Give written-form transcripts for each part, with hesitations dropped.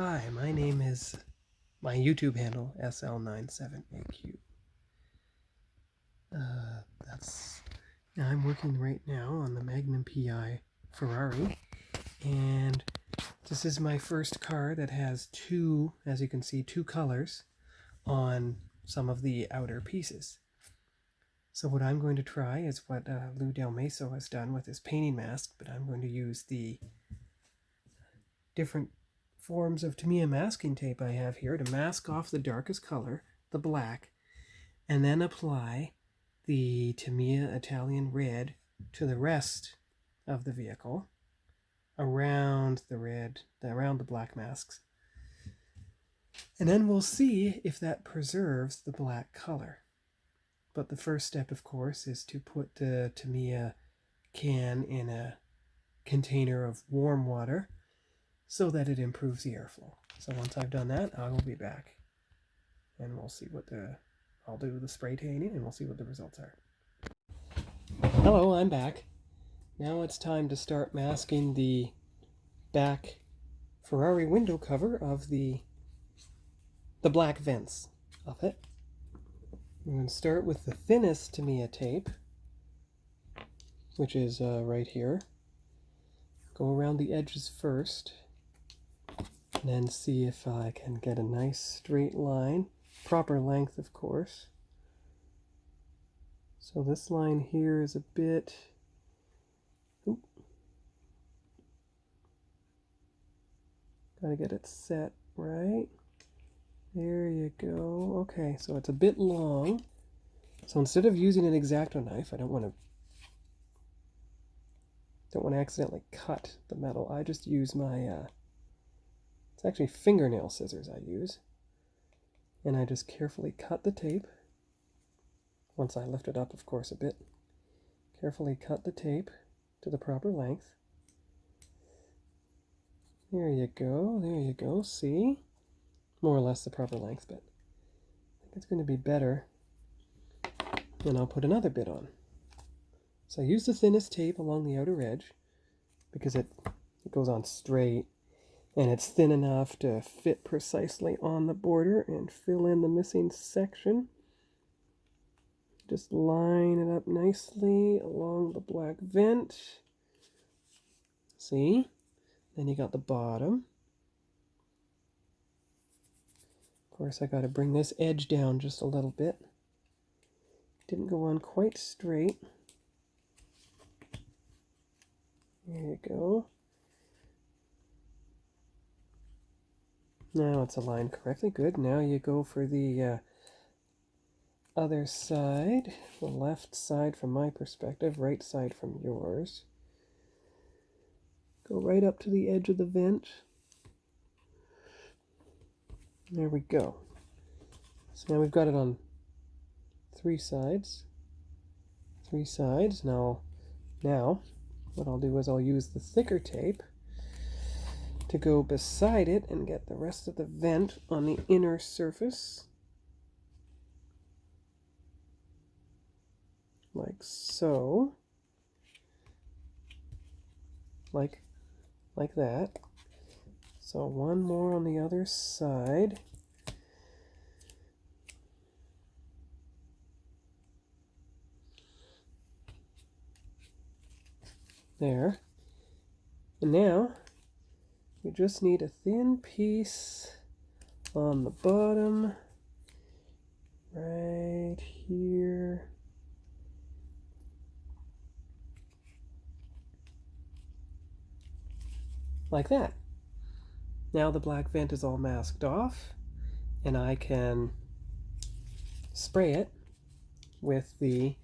Hi, my name is my YouTube handle SL97AQ. I'm working right now on the Magnum PI Ferrari, and this is my first car that has two, as you can see, two colors on some of the outer pieces. So what I'm going to try is what Lou Del Maso has done with his painting mask, but I'm going to use the different forms of Tamiya masking tape I have here to mask off the darkest color, the black, and then apply the Tamiya Italian red to the rest of the vehicle around the red, around the black masks. And then we'll see if that preserves the black color. But the first step, of course, is to put the Tamiya can in a container of warm water so that it improves the airflow. So once I've done that, I will be back. And we'll see what I'll do the spray painting and we'll see what the results are. Hello, I'm back. Now it's time to start masking the back Ferrari window cover of the black vents of it. I'm going to start with the thinnest Tamiya tape, which is right here. Go around the edges first, and then see if I can get a nice straight line, proper length of course. So this line here is a bit, gotta get it set right. There you go. Okay, so it's a bit long. So instead of using an X-Acto knife, I don't want to accidentally cut the metal. I just use my it's actually fingernail scissors I use. And I just carefully cut the tape. Once I lift it up, of course, a bit. Carefully cut the tape to the proper length. There you go, there you go, see? More or less the proper length, but I think it's going to be better. Then I'll put another bit on. So I use the thinnest tape along the outer edge because it goes on straight and it's thin enough to fit precisely on the border and fill in the missing section. Just line it up nicely along the black vent. See? Then you got the bottom. Of course, I got to bring this edge down just a little bit. Didn't go on quite straight. There you go. Now it's aligned correctly. Good. Now you go for the other side, the left side from my perspective, right side from yours. Go right up to the edge of the vent. There we go. So now we've got it on three sides. Now what I'll do is I'll use the thicker tape to go beside it and get the rest of the vent on the inner surface. Like so. Like that. So one more on the other side. There. And now we just need a thin piece on the bottom, right here. Like that. Now the black vent is all masked off, and I can spray it with the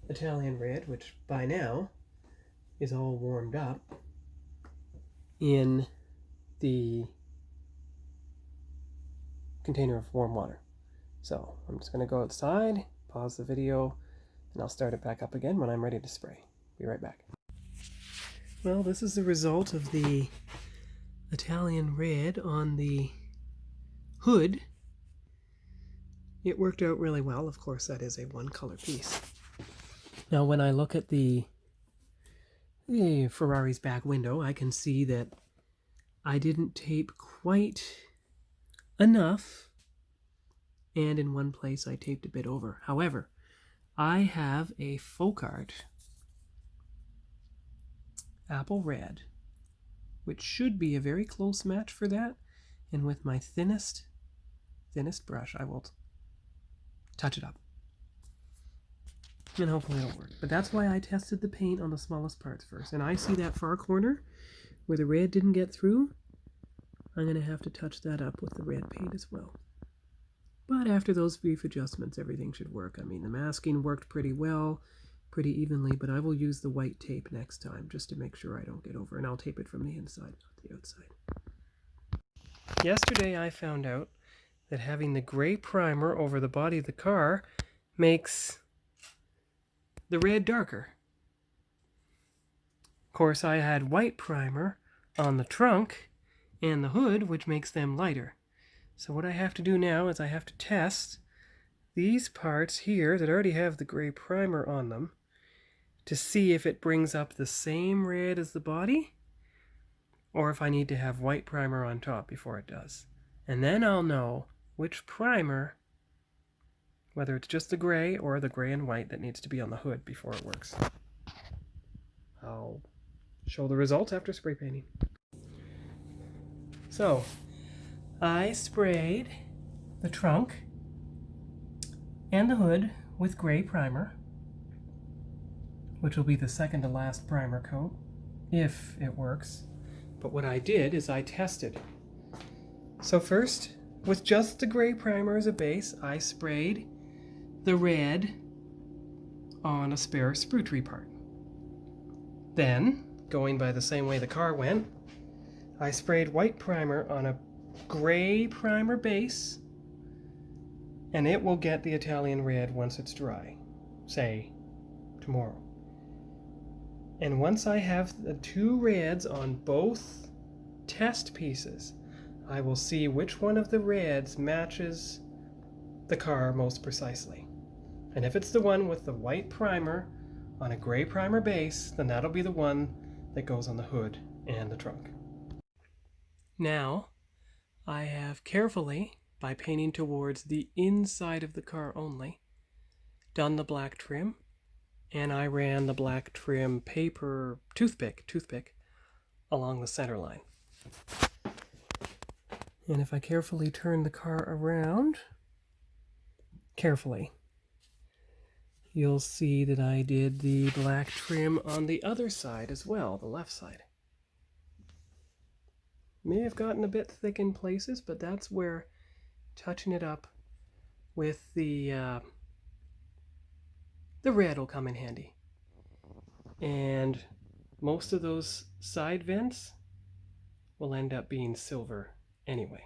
Italian red, which by now is all warmed up in the container of warm water. So I'm just going to go outside, pause the video, and I'll start it back up again when I'm ready to spray. Be right back. Well, this is the result of the Italian red on the hood. It worked out really well. Of course, that is a one-color piece. Now, when I look at the Ferrari's back window, I can see that I didn't tape quite enough, and in one place I taped a bit over. However, I have a folk art apple red, which should be a very close match for that, and with my thinnest brush I will touch it up. And hopefully it'll work. But that's why I tested the paint on the smallest parts first. And I see that far corner where the red didn't get through. I'm going to have to touch that up with the red paint as well. But after those brief adjustments, everything should work. I mean, the masking worked pretty well, pretty evenly, but I will use the white tape next time just to make sure I don't get over. And I'll tape it from the inside, not the outside. Yesterday I found out that having the gray primer over the body of the car makes the red darker. Of course, I had white primer on the trunk and the hood, which makes them lighter. So what I have to do now is I have to test these parts here that already have the gray primer on them to see if it brings up the same red as the body or if I need to have white primer on top before it does. And then I'll know which primer, whether it's just the gray or the gray and white, that needs to be on the hood before it works. I'll show the results after spray painting. So, I sprayed the trunk and the hood with gray primer, which will be the second to last primer coat, if it works. But what I did is I tested. So first, with just the gray primer as a base, I sprayed the red on a spare sprue tree part. Then, going by the same way the car went, I sprayed white primer on a gray primer base, and it will get the Italian red once it's dry, say tomorrow. And once I have the two reds on both test pieces, I will see which one of the reds matches the car most precisely. And if it's the one with the white primer on a gray primer base, then that'll be the one that goes on the hood and the trunk. Now, I have carefully, by painting towards the inside of the car only, done the black trim, and I ran the black trim paper toothpick along the center line. And if I carefully turn the car around, carefully, you'll see that I did the black trim on the other side as well, the left side. May have gotten a bit thick in places, but that's where touching it up with the red will come in handy. And most of those side vents will end up being silver anyway.